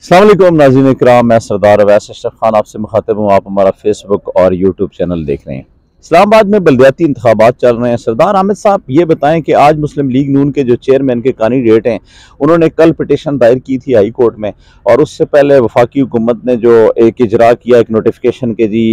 अस्सलाम वालेकुम नाज़रीन इकराम, मैं सरदार अवैस अशरफ खान आपसे मुखातिब हूँ। आप हमारा फेसबुक और यूट्यूब चैनल देख रहे हैं। इस्लामाबाद में बल्दियाती इंतखाबात चल रहे हैं। सरदार आमिर साहब ये बताएं कि आज मुस्लिम लीग नून के जो चेयरमैन के कैंडिडेट हैं, उन्होंने कल पिटीशन दायर की थी हाई कोर्ट में, और उससे पहले वफाकी हुकूमत ने जो एक इजरा किया, एक नोटिफिकेशन के जी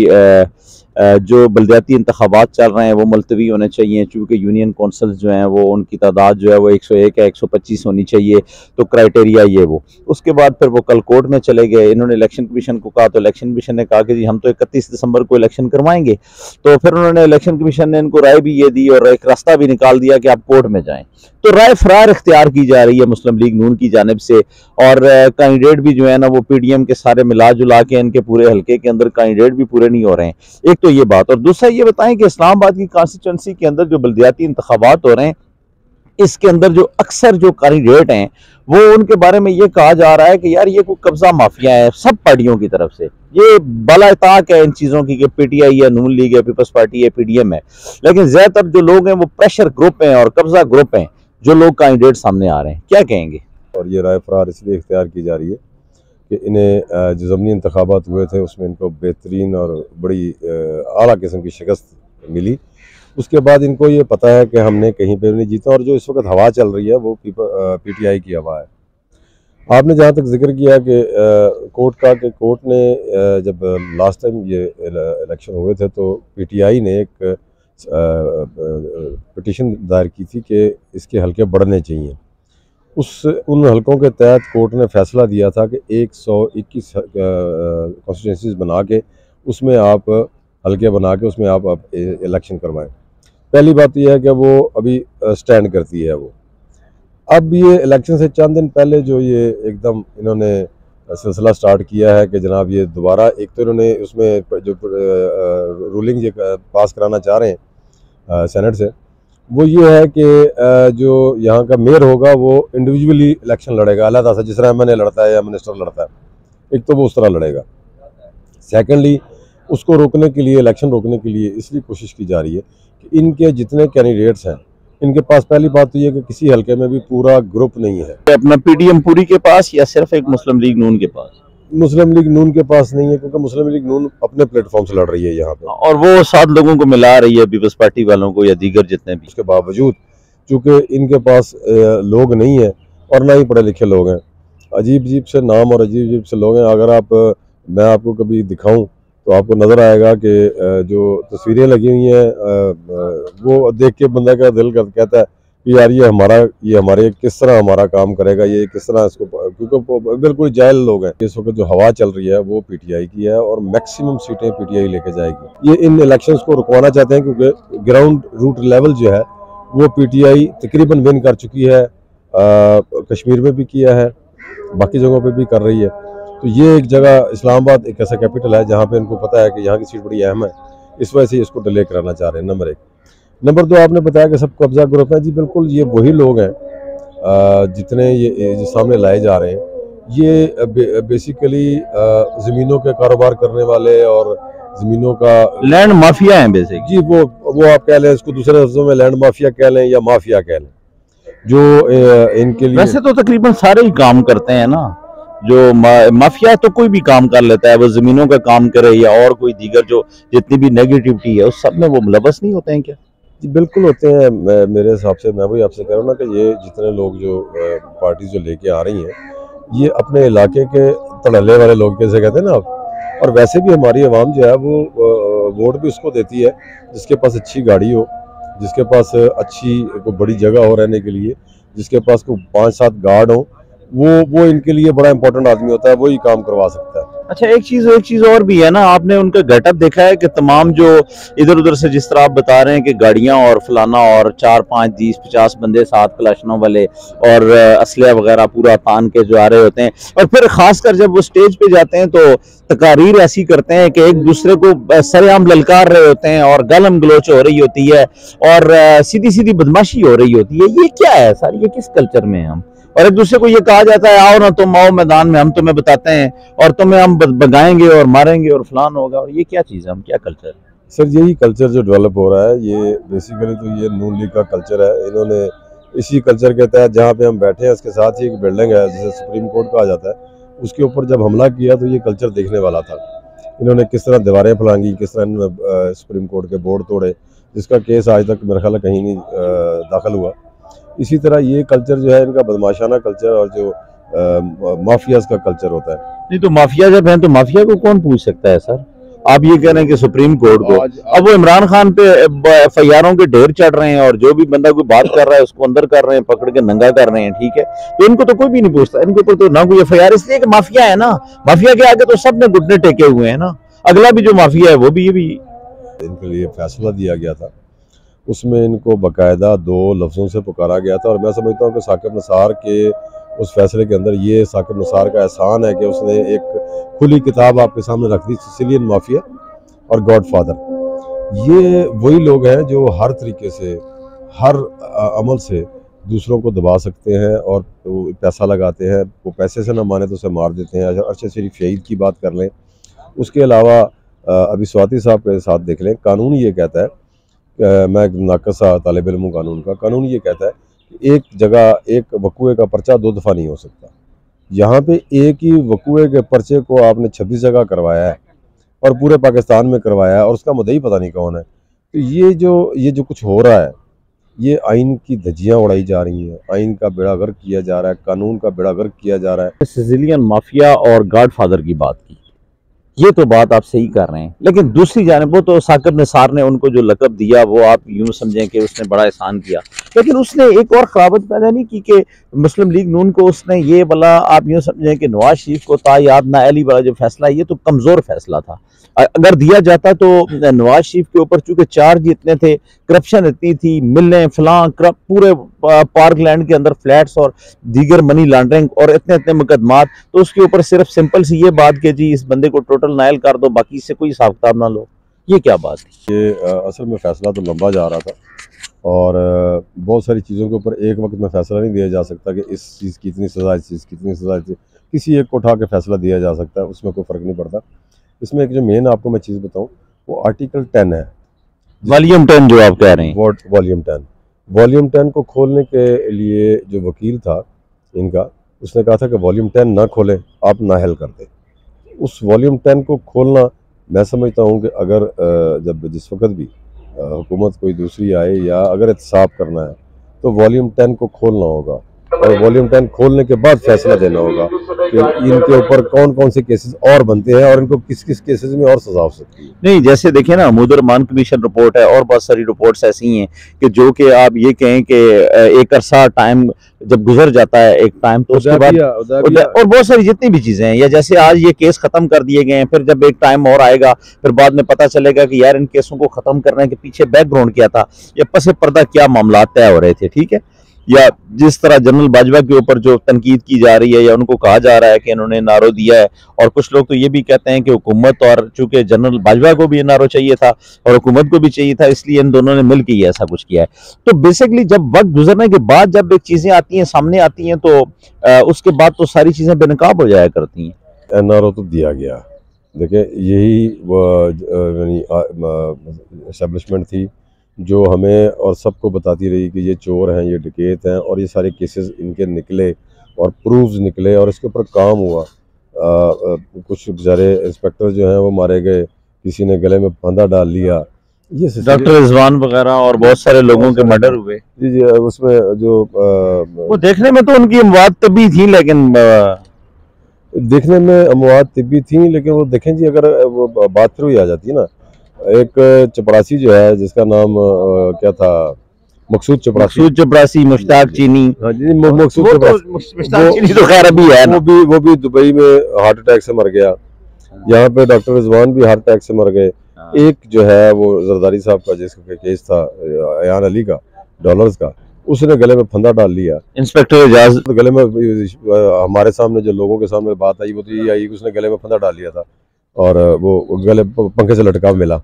जो बल्दियाती इंतखाबात चल रहे हैं वो मुलतवी होने चाहिए, चूँकि यूनियन कौंसल्स जो हैं वो उनकी तादाद जो है वो 101 है, 125 होनी चाहिए, तो क्राइटेरिया ये वो। उसके बाद फिर वो कल कोर्ट में चले गए। इन्होंने इलेक्शन कमीशन को कहा, तो इलेक्शन कमीशन ने कहा कि जी हम तो 31 दिसंबर को इलेक्शन करवाएंगे। तो फिर उन्होंने इलेक्शन कमीशन ने इनको राय भी ये दी और एक रास्ता भी निकाल दिया कि आप कोर्ट में जाएं। तो राय फरार इख्तियार की जा रही है मुस्लिम लीग नून की जानिब से, और कैंडिडेट भी जो है ना वो पीडीएम के सारे मिला जुला के इनके पूरे हल्के के अंदर कैंडिडेट भी पूरे नहीं हो रहे हैं। एक तो ये बात, और दूसरा ये बताएं कि इस्लामाबाद की कॉन्स्टिट्यूंसी के अंदर जो बल्दियाती इंतखाबात हो रहे हैं, इसके अंदर जो अक्सर जो कैंडिडेट हैं वो उनके बारे में ये कहा जा रहा है कि यार ये कोई कब्जा माफिया है सब पार्टियों की तरफ से। ये बला इताक है इन चीज़ों की कि पीटीआई है, नून लीग है, पीपल्स पार्टी है, पीडीएम है, लेकिन ज़्यादातर जो लोग हैं वो प्रेशर ग्रुप हैं और कब्जा ग्रुप हैं जो लोग कैंडिडेट सामने आ रहे हैं। क्या कहेंगे? और ये राय फरार इसलिए इख्तियार की जा रही है कि इन्हें जो ज़मनी इंतखाबात हुए थे उसमें इनको बेहतरीन और बड़ी आला किस्म की शिकस्त मिली। उसके बाद इनको ये पता है कि हमने कहीं पर नहीं जीता, और जो इस वक्त हवा चल रही है वो पीटीआई की हवा है। आपने जहाँ तक जिक्र किया कि कोर्ट का, कि कोर्ट ने जब लास्ट टाइम ये इलेक्शन हुए थे तो पीटीआई ने एक पिटीशन दायर की थी कि इसके हल्के बढ़ने चाहिए। उन हलकों के तहत कोर्ट ने फैसला दिया था कि 121 कॉन्स्टिट्यूंसीज बना के उसमें आप हल्के बना के उसमें आप इलेक्शन करवाएं। पहली बात यह है कि वो अभी स्टैंड करती है वो। अब ये इलेक्शन से चंद दिन पहले जो ये एकदम इन्होंने सिलसिला स्टार्ट किया है कि जनाब ये दोबारा, एक तो इन्होंने उसमें जो रूलिंग ये पास कराना चाह रहे हैं सेनेट से, वो ये है कि जो यहाँ का मेयर होगा वो इंडिविजुअली इलेक्शन लड़ेगा, अलग से, जिस तरह एमएनए लड़ता है या मिनिस्टर लड़ता है, एक तो वो उस तरह लड़ेगा। सेकेंडली उसको रोकने के लिए, इलेक्शन रोकने के लिए इसलिए कोशिश की जा रही है कि इनके जितने कैंडिडेट्स हैं इनके पास, पहली बात तो ये कि किसी हल्के में भी पूरा ग्रुप नहीं है। अपना पीडीएम पूरी के पास या सिर्फ एक मुस्लिम लीग नून के पास? मुस्लिम लीग नून के पास नहीं है, क्योंकि मुस्लिम लीग नून अपने प्लेटफॉर्म से लड़ रही है यहाँ पे, और वो 7 लोगों को मिला रही है, पीपल्स पार्टी वालों को या दीगर जितने भी। उसके बावजूद चूँकि इनके पास लोग नहीं है और ना ही पढ़े लिखे लोग हैं, अजीब अजीब से नाम और अजीब अजीब से लोग हैं। अगर मैं आपको कभी दिखाऊं तो आपको नज़र आएगा कि जो तस्वीरें लगी हुई हैं वो देख के बंदा का दिल कहता है कि यार ये हमारे किस तरह हमारा काम करेगा, ये किस तरह इसको, क्योंकि बिल्कुल जाहिल लोग हैं। इस वक्त जो हवा चल रही है वो पीटीआई की है और मैक्सिमम सीटें पीटीआई लेके जाएगी। ये इन इलेक्शंस को रुकवाना चाहते हैं क्योंकि ग्राउंड रूट लेवल जो है वो पीटीआई तकरीबन विन कर चुकी है, कश्मीर में भी किया है, बाकी जगहों पे भी कर रही है। तो ये एक जगह, इस्लामाबाद एक ऐसा कैपिटल है जहाँ पे इनको पता है कि यहाँ की सीट बड़ी अहम है, इस वजह से इसको डिले कराना चाह रहे हैं। नंबर 1। नंबर 2, आपने बताया कि सब कब्जा ग्रुप है। जी बिल्कुल, ये वही लोग हैं जितने ये सामने लाए जा रहे हैं। ये बेसिकली ज़मीनों के कारोबार करने वाले और ज़मीनों का लैंड माफिया हैं बेसिक। जी, वो आप कह लें, इसको दूसरे लफ्ज़ों में लैंड माफिया कह लें या माफिया कह लें, जो इनके लिए। वैसे तो तकरीबन सारे ही काम करते हैं ना, जो माफिया तो कोई भी काम कर लेता है, वो जमीनों का काम करे या और कोई दीगर जो जितनी भी नेगेटिविटी है उस सब में वो मुलव्वस नहीं होते हैं क्या? जी बिल्कुल होते हैं। मेरे हिसाब से, मैं वही आपसे कह रहा हूँ ना कि ये जितने लोग जो पार्टीज जो लेके आ रही हैं ये अपने इलाके के तड़ल्ले वाले लोग कैसे कहते हैं ना आप। और वैसे भी हमारी आवाम जो है वो वोट भी उसको देती है जिसके पास अच्छी गाड़ी हो, जिसके पास अच्छी कोई बड़ी जगह हो रहने के लिए, जिसके पास कोई 5-7 गार्ड हो, वो इनके लिए बड़ा इंपॉर्टेंट आदमी होता है, वही काम करवा सकता है। अच्छा, एक चीज और भी है ना, आपने उनका गेटअप देखा है कि तमाम जो इधर उधर से, जिस तरह आप बता रहे हैं कि गाड़ियां और फलाना और 4-5 20-50 बंदे साथ कलाशनों वाले और असलिया वगैरह पूरा तान के जो आ रहे होते हैं, और फिर खासकर जब वो स्टेज पे जाते हैं तो तकारीर ऐसी करते हैं कि एक दूसरे को सरेआम ललकार रहे होते हैं और गलम गलोच हो रही होती है और सीधी सीधी बदमाशी हो रही होती है। ये क्या है सर, ये किस कल्चर में है हम? और एक दूसरे को ये कहा जाता है आओ ना तुम आओ मैदान में, हम तुम्हें बताते हैं और तुम्हें हम भगाएंगे और मारेंगे और फलान होगा। और ये क्या चीज़ है, हम क्या कल्चर है सर? यही कल्चर जो डेवलप हो रहा है, ये बेसिकली तो ये नून लीग का कल्चर है। इन्होंने इसी कल्चर के तहत, जहाँ पे हम बैठे हैं उसके साथ ही एक बिल्डिंग है जिसे सुप्रीम कोर्ट कहा जाता है, उसके ऊपर जब हमला किया तो ये कल्चर देखने वाला था। इन्होंने किस तरह दीवारें फलांगी, किस तरह इन्होंने सुप्रीम कोर्ट के बोर्ड तोड़े, जिसका केस आज तक मेरे ख्याल कहीं नहीं दाखिल हुआ। इसी तरह ये कल्चर जो है इनका बदमाशाना कल्चर और जो माफियाज का कल्चर होता है। नहीं तो माफिया जब है तो माफिया को कौन पूछ सकता है सर? आप ये कह रहे हैं कि सुप्रीम कोर्ट को, अब वो इमरान खान पे एफआईआरों के ढेर चढ़ रहे हैं और जो भी बंदा कोई बात कर रहा है उसको अंदर कर रहे हैं, पकड़ के नंगा कर रहे हैं, ठीक है, तो इनको तो कोई भी नहीं पूछता, इनके ऊपर तो ना कोई एफआईआर, इसलिए कि माफिया है ना, माफिया के आगे तो सब ने घुटने टेके हुए हैं ना, अगला भी जो माफिया है वो भी ये भी। इनके लिए फैसला दिया गया था, उसमें इनको बाकायदा 2 लफ्ज़ों से पुकारा गया था, और मैं समझता हूँ कि साकिब निसार के उस फैसले के अंदर ये साकिब निसार का एहसान है कि उसने एक खुली किताब आपके सामने रख दी, सिसिलियन माफिया और गॉडफादर। ये वही लोग हैं जो हर तरीके से, हर अमल से दूसरों को दबा सकते हैं और पैसा लगाते हैं, वो पैसे से ना माने तो उसे मार देते हैं। अरशद शरीफ शहीद की बात कर लें, उसके अलावा अभी स्वाति साहब के साथ देख लें, कानून ये कहता है, मैं एक नाकसा तालिब इल्म हूं कानून ये कहता है कि एक जगह एक वकूए का पर्चा 2 दफ़ा नहीं हो सकता। यहाँ पे एक ही वकूए के पर्चे को आपने 26 जगह करवाया है और पूरे पाकिस्तान में करवाया है और उसका मुद्दई पता नहीं कौन है। तो ये जो कुछ हो रहा है, ये आइन की धज्जियाँ उड़ाई जा रही हैं, आइन का बेड़ा गर्क किया जा रहा है, कानून का बेड़ा गर्क किया जा रहा है। सिसिलियन माफिया और गॉडफादर की बात की, ये तो बात आप सही कर रहे हैं, लेकिन दूसरी जानिब वो तो साकिब निसार ने उनको जो लक़ब दिया वो आप यूं समझें कि उसने बड़ा एहसान किया, लेकिन उसने एक और खराबत पैदा नहीं की कि मुस्लिम लीग नून को उसने ये वाला, आप यूं समझें कि नवाज शरीफ को तायाद नाअहली वाला जो फैसला, ये तो कमज़ोर फैसला था। अगर दिया जाता तो नवाज शरीफ के ऊपर चूंकि चार्ज इतने थे, करप्शन इतनी थी, मिलने फलां पूरे पार्कलैंड के अंदर फ्लैट्स और दीगर मनी लॉन्ड्रिंग और इतने इतने मुकदमात, तो उसके ऊपर सिर्फ सिंपल सी ये बात कि जी इस बंदे को टोटल नायल कर दो, बाकी इससे कोई हिसाब किताब ना लो, ये क्या बात है? ये असल में फैसला तो लंबा जा रहा था और बहुत सारी चीज़ों के ऊपर एक वक्त में फैसला नहीं दिया जा सकता कि इस चीज़ की इतनी सज़ा, इस चीज़ की इतनी सज़ा, किसी एक को उठा के फैसला दिया जा सकता है, उसमें कोई फ़र्क नहीं पड़ता। इसमें एक जो मेन आपको मैं चीज़ बताऊं वो आर्टिकल 10 है, वॉल्यूम 10 जो आप कह रहे हैं, वॉल्यूम 10 को खोलने के लिए जो वकील था इनका, उसने कहा था कि वॉल्यूम 10 ना खोलें, आप नाअहल कर दें। उस वॉल्यूम 10 को खोलना, मैं समझता हूँ कि अगर जब जिस वक्त भी हुकूमत कोई दूसरी आए या अगर एहतसाब करना है तो वॉल्यूम 10 को खोलना होगा और वॉल्यूम 10 खोलने के बाद फैसला देना होगा कि इनके ऊपर कौन कौन से केसेस और बनते हैं और इनको किस किस केसेस में और सजा हो सकती है। नहीं, जैसे देखिए ना, मुदरमान कमीशन रिपोर्ट है और बहुत सारी रिपोर्ट्स ऐसी हैं कि जो कि आप ये कहें कि एक अरसा टाइम जब गुजर जाता है, एक टाइम, तो उसके बाद और बहुत सारी जितनी भी चीजें हैं, या जैसे आज ये केस खत्म कर दिए गए हैं, फिर जब एक टाइम और आएगा फिर बाद में पता चलेगा कि यार इन केसों को खत्म करने के पीछे बैकग्राउंड क्या था, या पसे पर्दा क्या मामला तय हो रहे थे, ठीक है। या जिस तरह जनरल बाजवा के ऊपर जो तनकीद की जा रही है या उनको कहा जा रहा है कि इन्होंने नारो दिया है, और कुछ लोग तो ये भी कहते हैं कि हुकूमत, और चूंकि जनरल बाजवा को भी ये नारो चाहिए था और हुकूमत को भी चाहिए था, इसलिए इन दोनों ने मिलकर ये ऐसा कुछ किया है। तो बेसिकली जब वक्त गुजरने के बाद जब एक चीजें आती हैं, सामने आती हैं, तो उसके बाद तो सारी चीजें बेनकाब हो जाया करती हैं। नारो तो दिया गया, देखिए यही एस्टेब्लिशमेंट थी जो हमें और सबको बताती रही कि ये चोर हैं, ये डकैत हैं, और ये सारे केसेस इनके निकले और प्रूफ्स निकले और इसके ऊपर काम हुआ। कुछ बेचारे इंस्पेक्टर जो हैं वो मारे गए, किसी ने गले में फंदा डाल लिया, ये डॉक्टर रिजवान वगैरह और बहुत सारे लोगों के मर्डर हुए। जी जी, उसमें जो वो देखने में तो उनकी अमवात तभी थी, लेकिन देखने में अमवात तिब्बी थी, लेकिन वो देखें जी, अगर वो बात फिर हुई आ जाती है ना, एक चपरासी जो है जिसका नाम क्या था, मकसूद चपरासी, मुश्ताक चीनी, हाँ जी, मकसूद चपरासी तो खैर अभी है, वो भी दुबई में हार्ट अटैक से मर गया। यहाँ पे डॉक्टर रिजवान भी हार्ट अटैक से मर गए। एक जो है वो जरदारी साहब का जिसका केस था, अयान अली का, डॉलर्स का, उसने गले में फंदा डाल लिया। इंस्पेक्टर एजाज तो गले में, हमारे सामने जो लोगों के सामने बात आई वो तो ये आई कि उसने गले में फंदा डाल लिया था और वो गले पंखे से लटका मिला।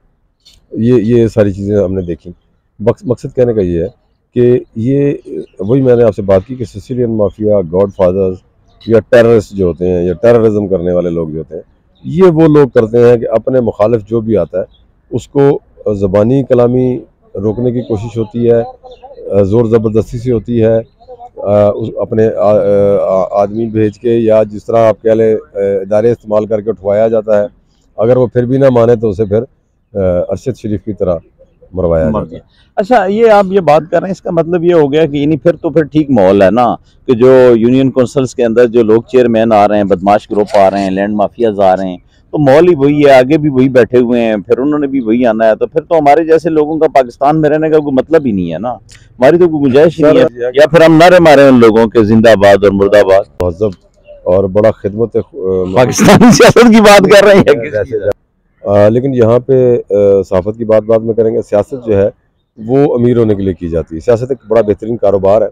ये सारी चीज़ें हमने देखी। मकसद कहने का ये है कि ये वही मैंने आपसे बात की कि सिसिलियन माफिया, गॉड फादर्स या टेररिस्ट जो होते हैं या टेररिज्म करने वाले लोग जो होते हैं, ये वो लोग करते हैं कि अपने मुखालिफ जो भी आता है उसको ज़बानी कलामी रोकने की कोशिश होती है, ज़ोर ज़बरदस्ती से होती है, अपने आदमी भेज के या जिस तरह आप कह लें इदारे इस्तेमाल करके उठवाया जाता है। अगर वो फिर भी ना माने तो उसे फिर अरशद शरीफ की तरह मरवाया जाता है। अच्छा, ये आप ये बात कर रहे हैं, इसका मतलब ये हो गया कि यानी फिर तो फिर ठीक माहौल है ना, कि जो यूनियन काउंसिल्स के अंदर जो लोग चेयरमैन आ रहे हैं, बदमाश ग्रुप आ रहे हैं, लैंड माफियाज आ रहे हैं, तो माहौल ही वही है, आगे भी वही बैठे हुए हैं, फिर उन्होंने भी वही आना है, तो फिर तो हमारे जैसे लोगों का पाकिस्तान में रहने का कोई मतलब ही नहीं है ना, हमारी तो कोई गुंजाइश ही नहीं है। या फिर हम नारे मारे उन लोगों के जिंदाबाद और मुर्दाबाद। महजब और बड़ा खिदमत पाकिस्तानी सियासत की बात कर रहे हैं लेकिन यहाँ पे सहाफत की बात में करेंगे। सियासत जो है वो अमीर होने के लिए की जाती है। सियासत एक बड़ा बेहतरीन कारोबार है।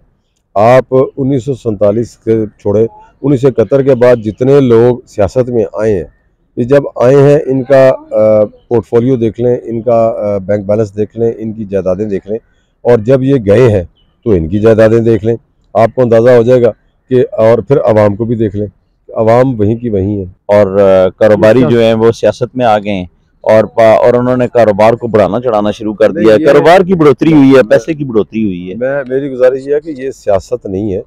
आप 1947 के छोड़े 1971 के बाद जितने लोग सियासत में आए हैं, ये जब आए हैं इनका पोर्टफोलियो देख लें, इनका बैंक बैलेंस देख लें, इनकी जायदादें देख लें, और जब ये गए हैं तो इनकी जायदादें देख लें, आपको अंदाज़ा हो जाएगा कि, और फिर आवाम को भी देख लें, आवाम वहीं की वहीं है। और कारोबारी जो है वो सियासत में आ गए हैं और उन्होंने कारोबार को बढ़ाना चढ़ाना शुरू कर दिया है। कारोबार की बढ़ोतरी हुई है, पैसे की बढ़ोतरी हुई है। मेरी गुजारिश ये है कि ये सियासत नहीं है,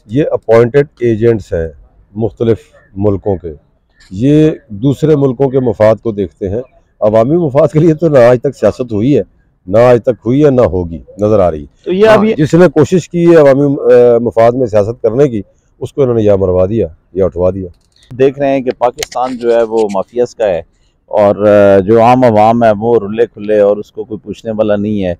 ये अपॉइंटेड एजेंट्स हैं मुख्तलिफ मुल्कों के। ये दूसरे मुल्कों के मफाद को देखते हैं। अवामी मफाद के लिए तो ना आज तक सियासत हुई है, ना आज तक हुई है, ना होगी, नजर आ रही है। तो ये अभी जिसने कोशिश की है अवामी मफाद में सियासत करने की, उसको इन्होंने या मरवा दिया या उठवा दिया। देख रहे हैं कि पाकिस्तान जो है वो माफियाज का है, और जो आम आवाम है वो रुले खुले और उसको कोई पूछने वाला नहीं है।